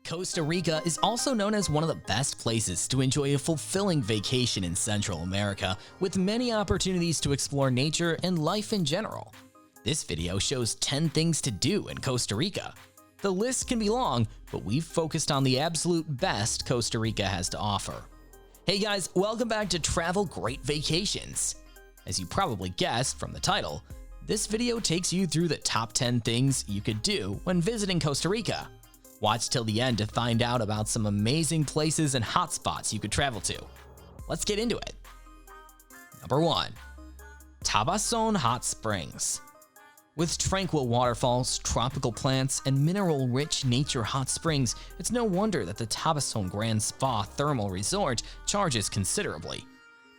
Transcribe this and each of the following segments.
Costa Rica is also known as one of the best places to enjoy a fulfilling vacation in Central America, with many opportunities to explore nature and life in general. This video shows 10 things to do in Costa Rica. The list can be long, but we've focused on the absolute best Costa Rica has to offer. Hey guys, welcome back to Travel Great Vacations. As you probably guessed from the title, this video takes you through the top 10 things you could do when visiting Costa Rica. Watch till the end to find out about some amazing places and hotspots you could travel to. Let's get into it. Number 1. Tabacón Hot Springs. With tranquil waterfalls, tropical plants, and mineral-rich nature hot springs, it's no wonder that the Tabacón Grand Spa Thermal Resort charges considerably.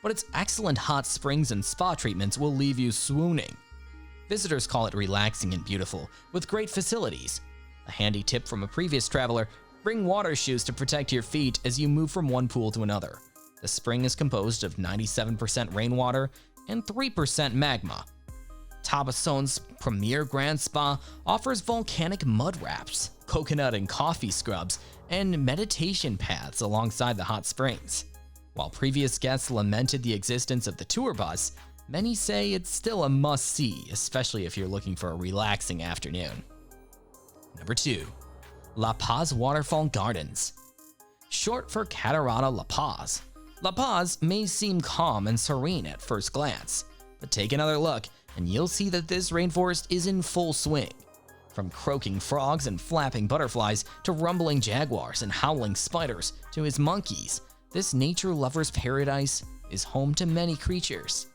But its excellent hot springs and spa treatments will leave you swooning. Visitors call it relaxing and beautiful, with great facilities. A handy tip from a previous traveler: bring water shoes to protect your feet as you move from one pool to another. The spring is composed of 97% rainwater and 3% magma. Tabacón's premier Grand Spa offers volcanic mud wraps, coconut and coffee scrubs, and meditation paths alongside the hot springs. While previous guests lamented the existence of the tour bus, many say it's still a must-see, especially if you're looking for a relaxing afternoon. Number 2. La Paz Waterfall Gardens. Short for Catarata La Paz. La Paz may seem calm and serene at first glance, but take another look and you'll see that this rainforest is in full swing. From croaking frogs and flapping butterflies to rumbling jaguars and howling spiders to his monkeys, this nature lover's paradise is home to many creatures.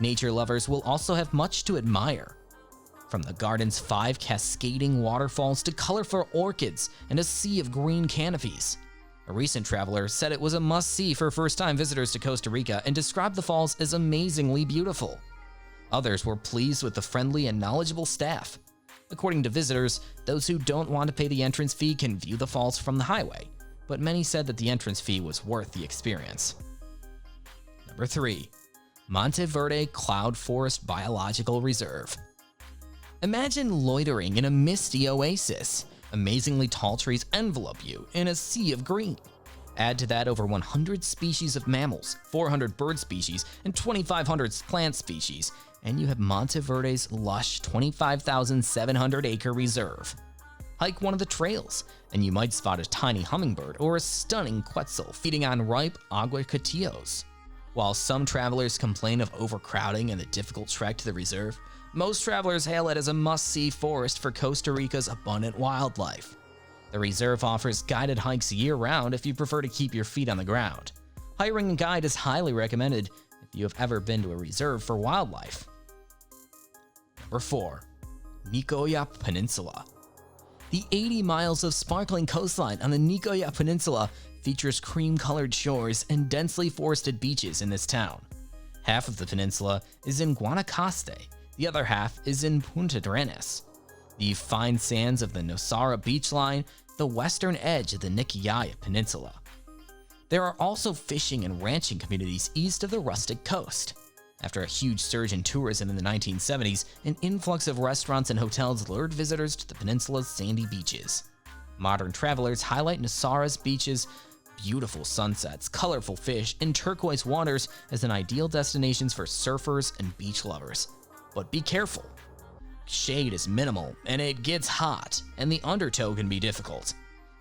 Nature lovers will also have much to admire. From the garden's 5 cascading waterfalls to colorful orchids and a sea of green canopies. A recent traveler said it was a must-see for first-time visitors to Costa Rica and described the falls as amazingly beautiful. Others were pleased with the friendly and knowledgeable staff. According to visitors, those who don't want to pay the entrance fee can view the falls from the highway, but many said that the entrance fee was worth the experience. Number 3. Monteverde Cloud Forest Biological Reserve. Imagine loitering in a misty oasis. Amazingly tall trees envelop you in a sea of green. Add to that over 100 species of mammals, 400 bird species, and 2,500 plant species, and you have Monteverde's lush 25,700-acre reserve. Hike one of the trails, and you might spot a tiny hummingbird or a stunning quetzal feeding on ripe aguacatillos. While some travelers complain of overcrowding and the difficult trek to the reserve, most travelers hail it as a must-see forest for Costa Rica's abundant wildlife. The reserve offers guided hikes year-round if you prefer to keep your feet on the ground. Hiring a guide is highly recommended if you have ever been to a reserve for wildlife. Number 4. Nicoya Peninsula. The 80 miles of sparkling coastline on the Nicoya Peninsula features cream-colored shores and densely forested beaches in this town. Half of the peninsula is in Guanacaste. The other half is in Punta Arenas. The fine sands of the Nosara beach line the western edge of the Nicoya Peninsula. There are also fishing and ranching communities east of the rustic coast. After a huge surge in tourism in the 1970s, an influx of restaurants and hotels lured visitors to the peninsula's sandy beaches. Modern travelers highlight Nosara's beaches, beautiful sunsets, colorful fish, and turquoise waters as an ideal destinations for surfers and beach lovers. But be careful. Shade is minimal, and it gets hot, and the undertow can be difficult.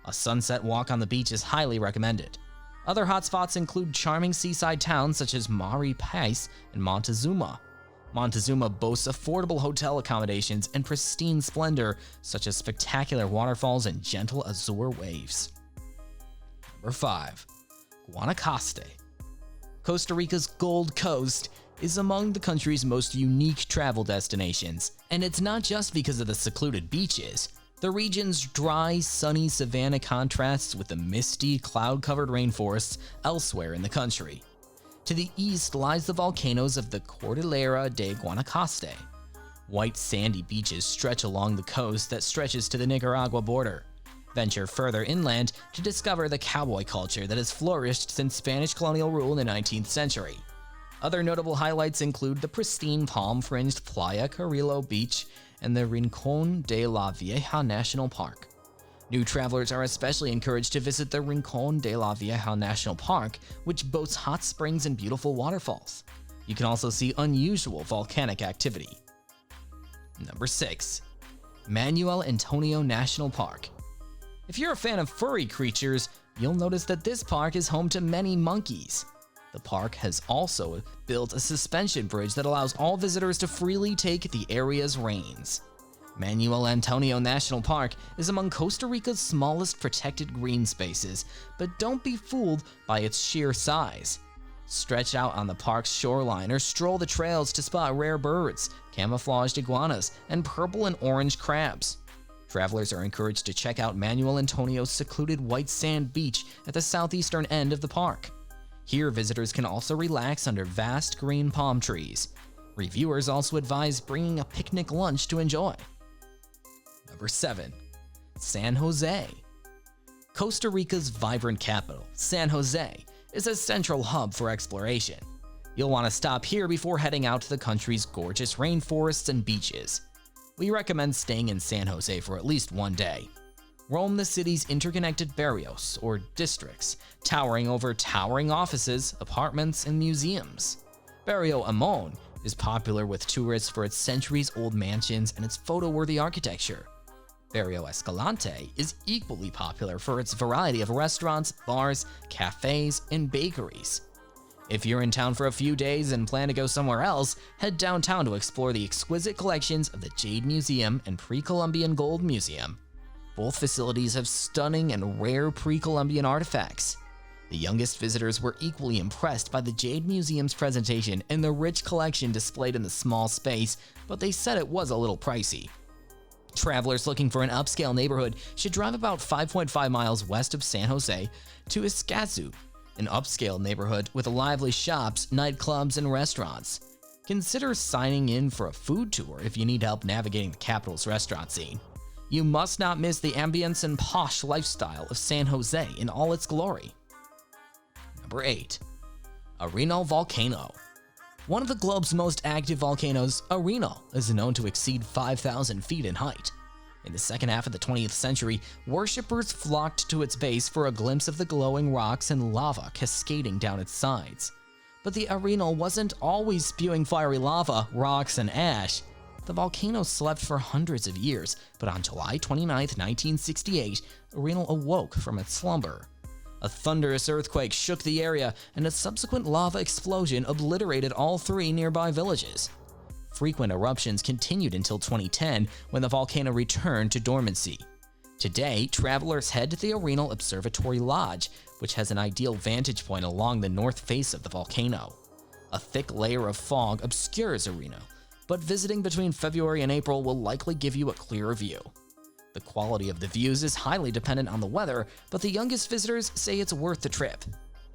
A sunset walk on the beach is highly recommended. Other hotspots include charming seaside towns such as Mari Pais and Montezuma. Montezuma boasts affordable hotel accommodations and pristine splendor, such as spectacular waterfalls and gentle azure waves. Number 5. Guanacaste. Costa Rica's Gold Coast is among the country's most unique travel destinations, and it's not just because of the secluded beaches. The region's dry, sunny savanna contrasts with the misty, cloud-covered rainforests elsewhere in the country. To the east lies the volcanoes of the Cordillera de Guanacaste. White sandy beaches stretch along the coast that stretches to the Nicaragua border. Venture further inland to discover the cowboy culture that has flourished since Spanish colonial rule in the 19th century. Other notable highlights include the pristine palm-fringed Playa Carrillo Beach and the Rincón de la Vieja National Park. New travelers are especially encouraged to visit the Rincon de la Vieja National Park, which boasts hot springs and beautiful waterfalls. You can also see unusual volcanic activity. Number 6. Manuel Antonio National Park. If you're a fan of furry creatures, you'll notice that this park is home to many monkeys. The park has also built a suspension bridge that allows all visitors to freely take the area's reins. Manuel Antonio National Park is among Costa Rica's smallest protected green spaces, but don't be fooled by its sheer size. Stretch out on the park's shoreline or stroll the trails to spot rare birds, camouflaged iguanas, and purple and orange crabs. Travelers are encouraged to check out Manuel Antonio's secluded white sand beach at the southeastern end of the park. Here, visitors can also relax under vast green palm trees. Reviewers also advise bringing a picnic lunch to enjoy. Number 7. San Jose. Costa Rica's vibrant capital, San Jose, is a central hub for exploration. You'll want to stop here before heading out to the country's gorgeous rainforests and beaches. We recommend staying in San Jose for at least one day. Roam the city's interconnected barrios, or districts, towering over towering offices, apartments, and museums. Barrio Amon is popular with tourists for its centuries-old mansions and its photo-worthy architecture. Barrio Escalante is equally popular for its variety of restaurants, bars, cafes, and bakeries. If you're in town for a few days and plan to go somewhere else, head downtown to explore the exquisite collections of the Jade Museum and Pre-Columbian Gold Museum. Both facilities have stunning and rare pre-Columbian artifacts. The youngest visitors were equally impressed by the Jade Museum's presentation and the rich collection displayed in the small space, but they said it was a little pricey. Travelers looking for an upscale neighborhood should drive about 5.5 miles west of San Jose to Escazú, an upscale neighborhood with lively shops, nightclubs, and restaurants. Consider signing in for a food tour if you need help navigating the capital's restaurant scene. You must not miss the ambience and posh lifestyle of San Jose in all its glory. Number 8. Arenal Volcano. One of the globe's most active volcanoes, Arenal, is known to exceed 5,000 feet in height. In the second half of the 20th century, worshippers flocked to its base for a glimpse of the glowing rocks and lava cascading down its sides. But the Arenal wasn't always spewing fiery lava, rocks, and ash. The volcano slept for hundreds of years, but on July 29, 1968, Arenal awoke from its slumber. A thunderous earthquake shook the area, and a subsequent lava explosion obliterated all three nearby villages. Frequent eruptions continued until 2010, when the volcano returned to dormancy. Today, travelers head to the Arenal Observatory Lodge, which has an ideal vantage point along the north face of the volcano. A thick layer of fog obscures Arenal, but visiting between February and April will likely give you a clearer view. The quality of the views is highly dependent on the weather, but the youngest visitors say it's worth the trip.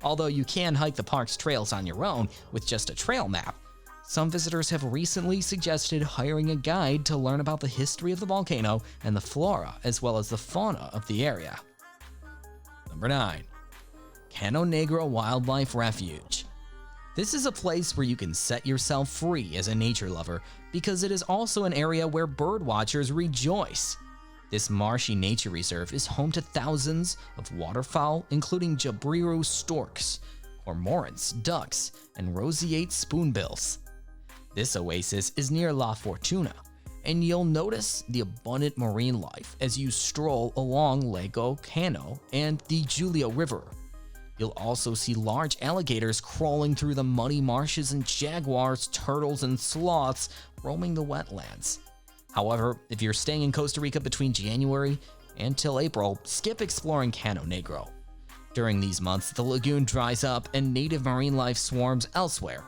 Although you can hike the park's trails on your own with just a trail map, some visitors have recently suggested hiring a guide to learn about the history of the volcano and the flora as well as the fauna of the area. Number 9. Cano Negro Wildlife Refuge. This is a place where you can set yourself free as a nature lover because it is also an area where bird watchers rejoice. This marshy nature reserve is home to thousands of waterfowl, including jabiru storks, cormorants, ducks, and roseate spoonbills. This oasis is near La Fortuna, and you'll notice the abundant marine life as you stroll along Lago Cano and the Julio River. You'll also see large alligators crawling through the muddy marshes and jaguars, turtles, and sloths roaming the wetlands. However, if you're staying in Costa Rica between January until April, skip exploring Cano Negro. During these months, the lagoon dries up and native marine life swarms elsewhere.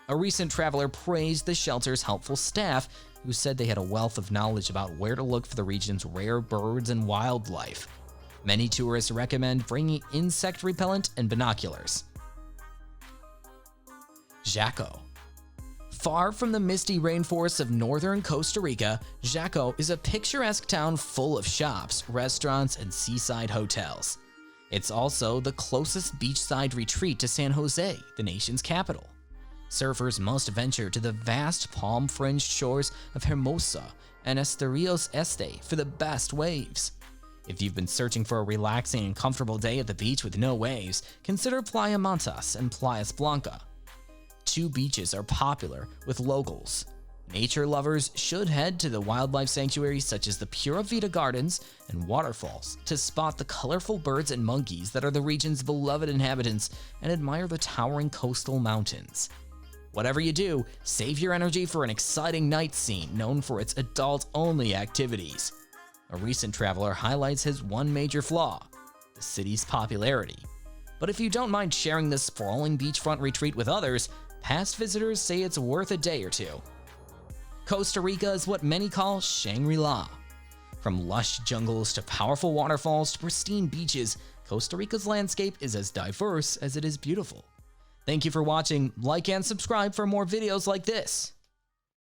A recent traveler praised the shelter's helpful staff, who said they had a wealth of knowledge about where to look for the region's rare birds and wildlife. Many tourists recommend bringing insect repellent and binoculars. Jaco. Far from the misty rainforests of northern Costa Rica, Jaco is a picturesque town full of shops, restaurants, and seaside hotels. It's also the closest beachside retreat to San Jose, the nation's capital. Surfers must venture to the vast palm-fringed shores of Hermosa and Esturios Este for the best waves. If you've been searching for a relaxing and comfortable day at the beach with no waves, consider Playa Mantas and Playa Blanca. Two beaches are popular with locals. Nature lovers should head to the wildlife sanctuaries such as the Pura Vida Gardens and waterfalls to spot the colorful birds and monkeys that are the region's beloved inhabitants and admire the towering coastal mountains. Whatever you do, save your energy for an exciting night scene known for its adult-only activities. A recent traveler highlights his one major flaw: the city's popularity. But if you don't mind sharing this sprawling beachfront retreat with others, past visitors say it's worth a day or two. Costa Rica is what many call Shangri-La. From lush jungles to powerful waterfalls to pristine beaches, Costa Rica's landscape is as diverse as it is beautiful. Thank you for watching. Like and subscribe for more videos like this.